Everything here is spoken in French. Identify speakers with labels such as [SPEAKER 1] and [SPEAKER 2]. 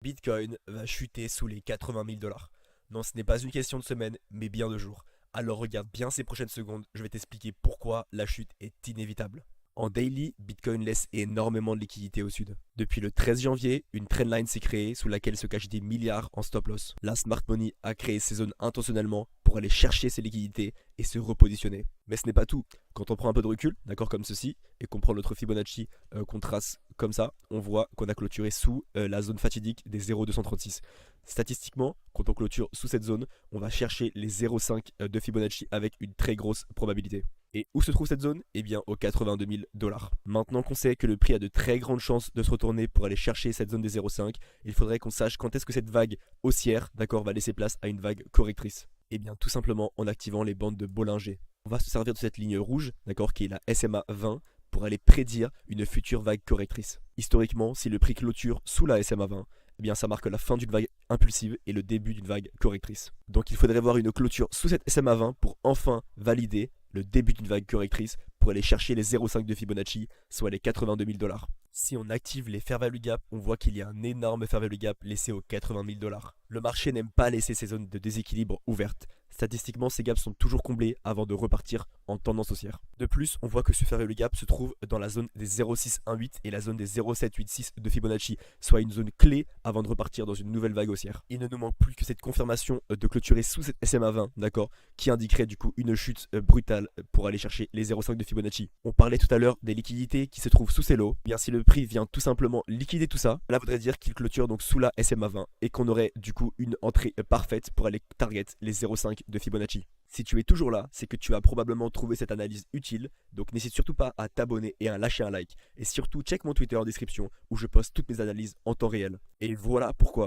[SPEAKER 1] Bitcoin va chuter sous les 80 000 $. Non, ce n'est pas une question de semaine, mais bien de jours. Alors regarde bien ces prochaines secondes, je vais t'expliquer pourquoi la chute est inévitable. En daily, Bitcoin laisse énormément de liquidités au sud. Depuis le 13 janvier, une trendline s'est créée sous laquelle se cachent des milliards en stop loss. La smart money a créé ces zones intentionnellement pour aller chercher ces liquidités et se repositionner. Mais ce n'est pas tout. Quand on prend un peu de recul, d'accord, comme ceci, et qu'on prend notre Fibonacci qu'on trace comme ça, on voit qu'on a clôturé sous la zone fatidique des 0,236. Statistiquement, quand on clôture sous cette zone, on va chercher les 0,5 de Fibonacci avec une très grosse probabilité. Et où se trouve cette zone? Eh bien aux 82 000 $. Maintenant qu'on sait que le prix a de très grandes chances de se retourner pour aller chercher cette zone des 0,5, il faudrait qu'on sache quand est-ce que cette vague haussière, d'accord, va laisser place à une vague correctrice. Eh bien tout simplement en activant les bandes de Bollinger. On va se servir de cette ligne rouge, d'accord, qui est la SMA 20, pour aller prédire une future vague correctrice. Historiquement, si le prix clôture sous la SMA 20, eh bien ça marque la fin d'une vague impulsive et le début d'une vague correctrice. Donc il faudrait voir une clôture sous cette SMA 20 pour enfin valider le début d'une vague correctrice pour aller chercher les 0,5 de Fibonacci, soit les 82 000 $. Si on active les fair value gap, on voit qu'il y a un énorme fair value gap laissé aux 80 000 $. Le marché n'aime pas laisser ces zones de déséquilibre ouvertes. Statistiquement, ces gaps sont toujours comblés avant de repartir en tendance haussière. De plus, on voit que ce fair value gap se trouve dans la zone des 0,618 et la zone des 0,786 de Fibonacci, soit une zone clé avant de repartir dans une nouvelle vague haussière. Il ne nous manque plus que cette confirmation de clôturer sous cette SMA 20, d'accord, qui indiquerait du coup une chute brutale pour aller chercher les 0,5 de Fibonacci. On parlait tout à l'heure des liquidités qui se trouvent sous ces lots. Bien si le prix vient tout simplement liquider tout ça, cela voudrait dire qu'il clôture donc sous la SMA 20 et qu'on aurait du coup une entrée parfaite pour aller target les 0,5 de Fibonacci. Si tu es toujours là, c'est que tu as probablement trouvé cette analyse utile, donc n'hésite surtout pas à t'abonner et à lâcher un like. Et surtout, check mon Twitter en description où je poste toutes mes analyses en temps réel. Et voilà pourquoi